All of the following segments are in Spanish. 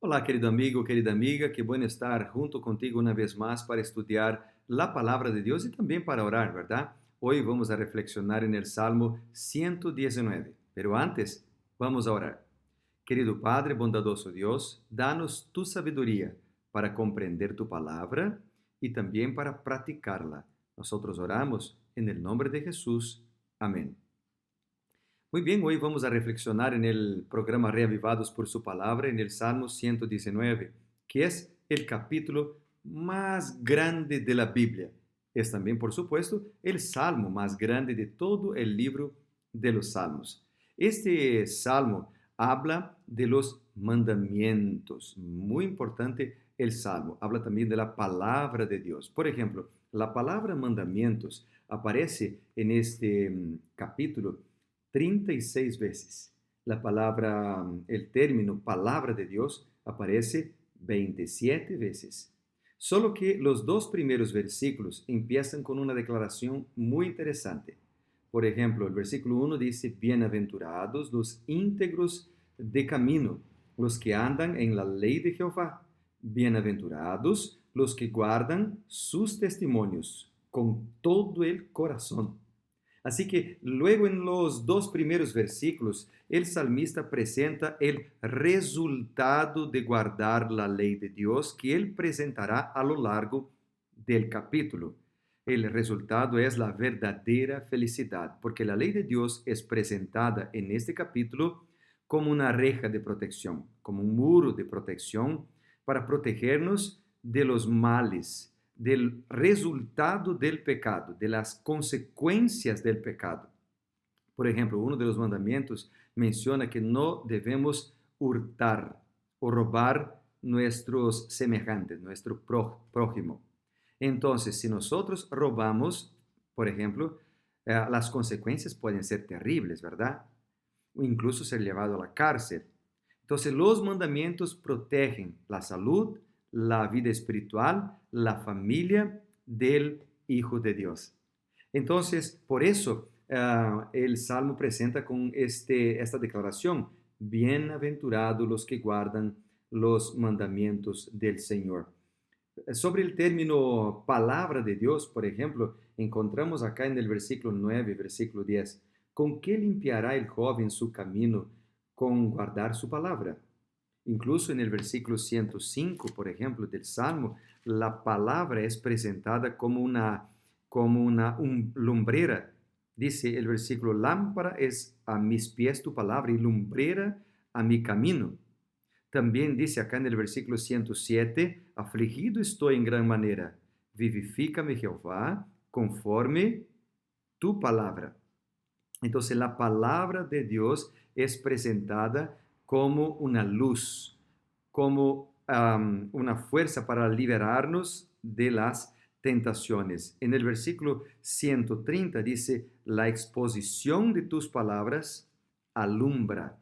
Olá, querido amigo, querida amiga, qué bueno estar junto contigo una vez más para estudiar la palabra de Dios y también para orar, ¿verdad? Hoy vamos a reflexionar en el Salmo 119, pero antes vamos a orar. Querido Padre, bondadoso Dios, danos tu sabiduría para comprender tu palabra y también para practicarla. Nosotros oramos en el nombre de Jesús. Amén. Muy bien, hoy vamos a reflexionar en el programa Reavivados por su palabra, en el Salmo 119, que es el capítulo más grande de la Biblia. Es también, por supuesto, el salmo más grande de todo el libro de los salmos. Este salmo habla de los mandamientos. Muy importante el salmo. Habla también de la palabra de Dios. Por ejemplo, la palabra mandamientos aparece en este capítulo 36 veces. La palabra, el término palabra de Dios aparece 27 veces. Solo que los dos primeros versículos empiezan con una declaración muy interesante. Por ejemplo, el versículo 1 dice, bienaventurados los íntegros de camino, los que andan en la ley de Jehová. Bienaventurados los que guardan sus testimonios con todo el corazón. Así que luego en los dos primeros versículos, el salmista presenta el resultado de guardar la ley de Dios que él presentará a lo largo del capítulo. El resultado es la verdadera felicidad, porque la ley de Dios es presentada en este capítulo como una reja de protección, como un muro de protección para protegernos de los males, del resultado del pecado, de las consecuencias del pecado. Por ejemplo, uno de los mandamientos menciona que no debemos hurtar o robar nuestros semejantes, nuestro prójimo. Entonces, si nosotros robamos, por ejemplo, las consecuencias pueden ser terribles, ¿verdad? O incluso ser llevado a la cárcel. Entonces, los mandamientos protegen la salud, la vida espiritual, la familia del Hijo de Dios. Entonces, por eso el Salmo presenta con esta declaración, bienaventurados los que guardan los mandamientos del Señor. Sobre el término palabra de Dios, por ejemplo, encontramos acá en el versículo 9, versículo 10, ¿con qué limpiará el joven su camino? Con guardar su palabra. Incluso en el versículo 105, por ejemplo, del Salmo, la palabra es presentada como una lumbrera. Dice el versículo, lámpara es a mis pies tu palabra y lumbrera a mi camino. También dice acá en el versículo 107, afligido estoy en gran manera, vivifícame Jehová conforme tu palabra. Entonces la palabra de Dios es presentada como una luz, como una fuerza para liberarnos de las tentaciones. En el versículo 130 dice, la exposición de tus palabras alumbra.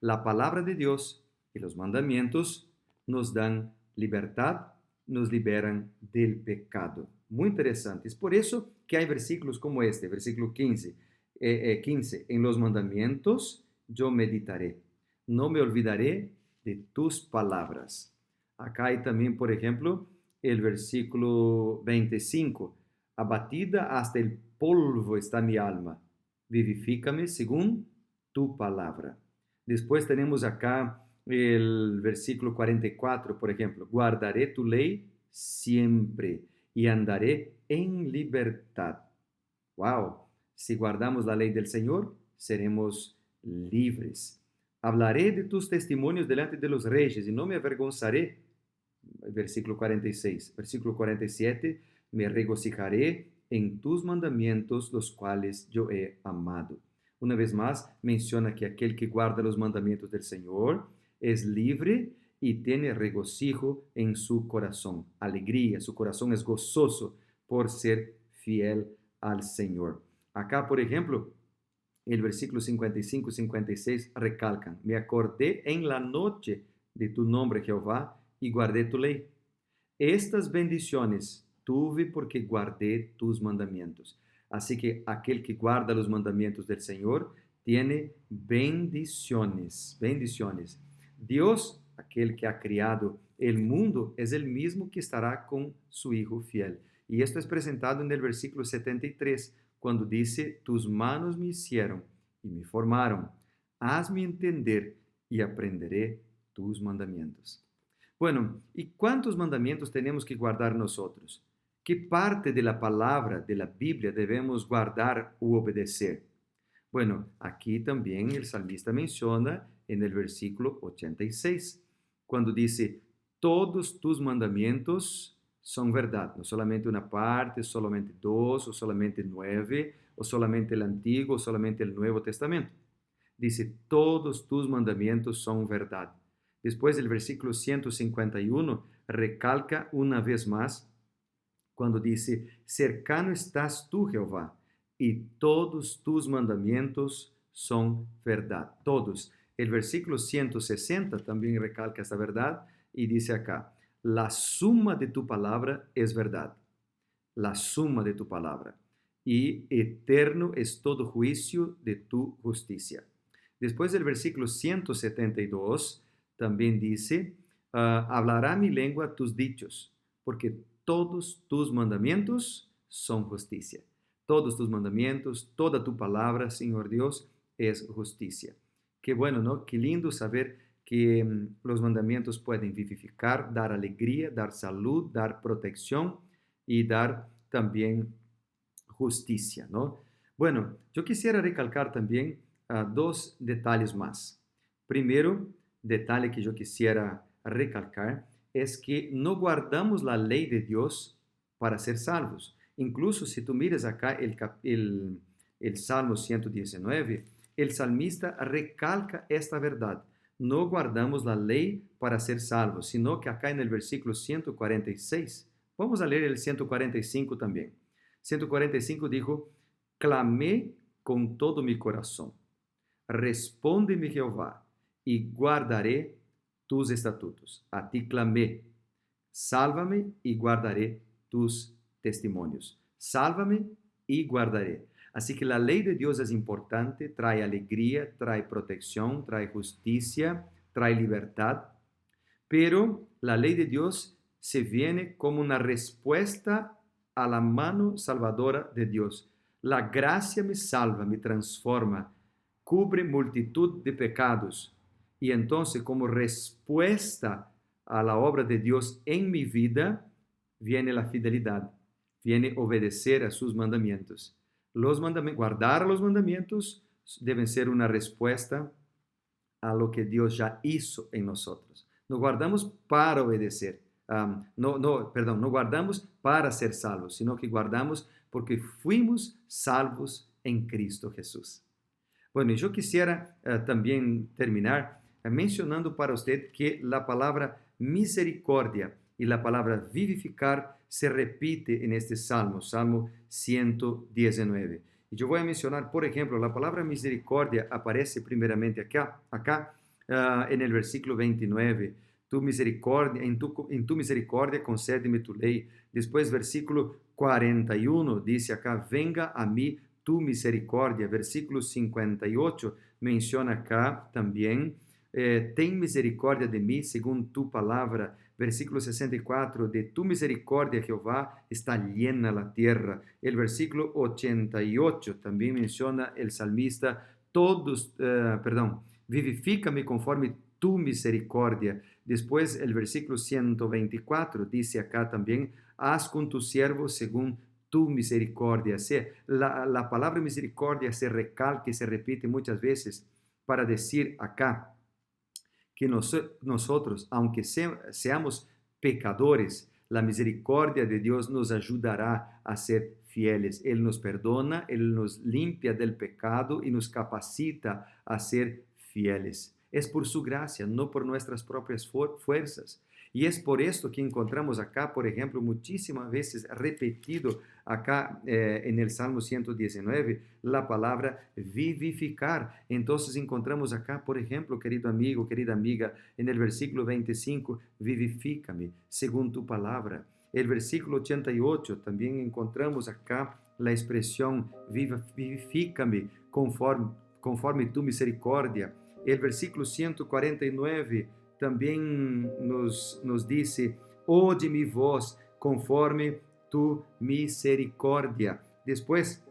La palabra de Dios y los mandamientos nos dan libertad, nos liberan del pecado. Muy interesante. Es por eso que hay versículos como este, versículo 15. En los mandamientos yo meditaré. No me olvidaré de tus palabras. Acá hay también, por ejemplo, el versículo 25. Abatida hasta el polvo está mi alma. Vivifícame según tu palabra. Después tenemos acá el versículo 44, por ejemplo, guardaré tu ley siempre y andaré en libertad. Wow, si guardamos la ley del Señor, seremos libres. Hablaré de tus testimonios delante de los reyes y no me avergonzaré. Versículo 46. Versículo 47, me regocijaré en tus mandamientos, los cuales yo he amado. Una vez más, menciona que aquel que guarda los mandamientos del Señor es libre y tiene regocijo en su corazón, alegría, su corazón es gozoso por ser fiel al Señor. Acá, por ejemplo, el versículo 55 y 56 recalcan, me acordé en la noche de tu nombre, Jehová, y guardé tu ley. Estas bendiciones tuve porque guardé tus mandamientos. Así que aquel que guarda los mandamientos del Señor tiene bendiciones, bendiciones. Dios aquel que ha criado el mundo, es el mismo que estará con su Hijo fiel. Y esto es presentado en el versículo 73, cuando dice, tus manos me hicieron y me formaron. Hazme entender y aprenderé tus mandamientos. Bueno, ¿y cuántos mandamientos tenemos que guardar nosotros? ¿Qué parte de la palabra de la Biblia debemos guardar u obedecer? Bueno, aquí también el salmista menciona en el versículo 86, cuando dice, todos tus mandamientos son verdad, no solamente una parte, solamente dos, o solamente 9, o solamente el Antiguo, o solamente el Nuevo Testamento. Dice, todos tus mandamientos son verdad. Después el versículo 151 recalca una vez más cuando dice, cercano estás tú, Jehová, y todos tus mandamientos son verdad. Todos. El versículo 160 también recalca esta verdad y dice acá, la suma de tu palabra es verdad. La suma de tu palabra. Y eterno es todo juicio de tu justicia. Después del versículo 172 también dice, hablará mi lengua tus dichos, porque todos tus mandamientos son justicia. Todos tus mandamientos, toda tu palabra, Señor Dios, es justicia. Qué bueno, ¿no? Qué lindo saber que los mandamientos pueden vivificar, dar alegría, dar salud, dar protección y dar también justicia, ¿no? Bueno, yo quisiera recalcar también dos detalles más. Primero, detalle que yo quisiera recalcar es que no guardamos la ley de Dios para ser salvos. Incluso si tú miras acá el Salmo 119, el salmista recalca esta verdad. No guardamos la ley para ser salvos, sino que acá en el versículo 146, vamos a leer el 145 también. 145 dijo, clamé con todo mi corazón. Respóndeme, Jehová, y guardaré tus estatutos. A ti clamé. Sálvame y guardaré tus testimonios. Sálvame y guardaré. Así que la ley de Dios es importante, trae alegría, trae protección, trae justicia, trae libertad. Pero la ley de Dios se viene como una respuesta a la mano salvadora de Dios. La gracia me salva, me transforma, cubre multitud de pecados. Y entonces, como respuesta a la obra de Dios en mi vida, viene la fidelidad, viene obedecer a sus mandamientos. Guardar los mandamientos deben ser una respuesta a lo que Dios ya hizo en nosotros. No guardamos para obedecer, no guardamos para ser salvos, sino que guardamos porque fuimos salvos en Cristo Jesús. Bueno, yo quisiera también terminar mencionando para usted que la palabra misericordia y la palabra vivificar se repite en este salmo, Salmo 119. Y yo voy a mencionar, por ejemplo, la palabra misericordia aparece primeramente acá en el versículo 29. Tu misericordia, en tu misericordia concédeme tu ley. Después, versículo 41, dice acá, venga a mí tu misericordia. Versículo 58 menciona acá también, ten misericordia de mí según tu palabra. Versículo 64, de tu misericordia, Jehová, está llena la tierra. El versículo 88 también menciona el salmista, vivifícame conforme tu misericordia. Después el versículo 124 dice acá también, haz con tu siervo según tu misericordia. O sea, la palabra misericordia se recalca y se repite muchas veces para decir acá que nosotros, aunque seamos pecadores, la misericordia de Dios nos ayudará a ser fieles. Él nos perdona, Él nos limpia del pecado y nos capacita a ser fieles. Es por su gracia, no por nuestras propias fuerzas. Y es por esto que encontramos acá, por ejemplo, muchísimas veces repetido acá en el Salmo 119, la palabra vivificar. Entonces encontramos acá, por ejemplo, querido amigo, querida amiga, en el versículo 25, vivifícame según tu palabra. El versículo 88 también encontramos acá la expresión vivifícame conforme tu misericordia. El versículo 149 também nos disse, oye mi voz conforme tu misericórdia. Depois,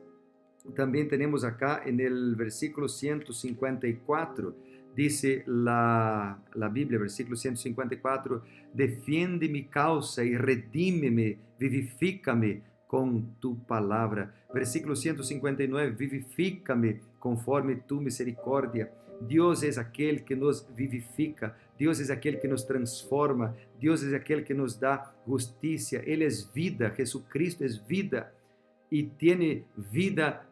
também temos acá no versículo 154, dice la Biblia, versículo 154, defiende mi causa y redímeme, vivifícame con tu palabra. Versículo 159, vivifícame conforme tu misericordia. Deus é aquele que nos vivifica, Deus é aquele que nos transforma, Deus é aquele que nos dá justiça, Ele é vida, Jesucristo é vida e tem vida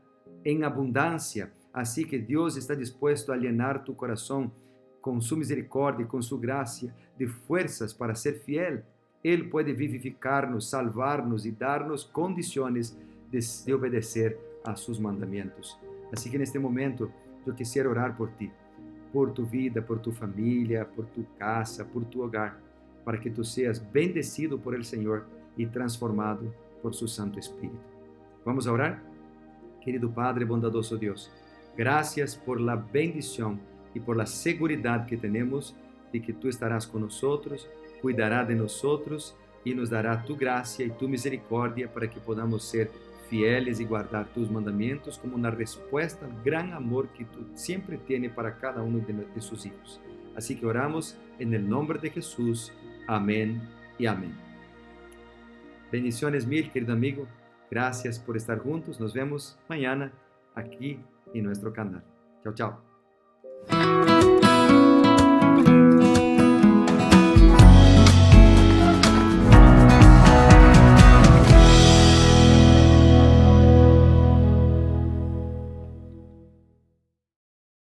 em abundância. Assim que Deus está disposto a llenar tu coração com sua misericórdia, com sua graça, de forças para ser fiel. Ele pode vivificar-nos, salvar-nos e dar-nos condições de obedecer a seus mandamentos. Assim que neste momento eu quisiera orar por ti, por tu vida, por tu família, por tu casa, por tu hogar, para que tu seas bendecido por el Senhor e transformado por su Santo Espírito. Vamos a orar? Querido Padre, bondadoso Deus, gracias por la bendición y por la seguridad que tenemos de que tú estarás con nosotros, cuidará de nosotros y nos dará tu gracia y tu misericordia para que podamos ser fieles y guardar tus mandamientos como una respuesta al gran amor que tú siempre tienes para cada uno de sus hijos. Así que oramos en el nombre de Jesús. Amén y amén. Bendiciones mil, querido amigo. Gracias por estar juntos. Nos vemos mañana aquí en nuestro canal. Chao, chao.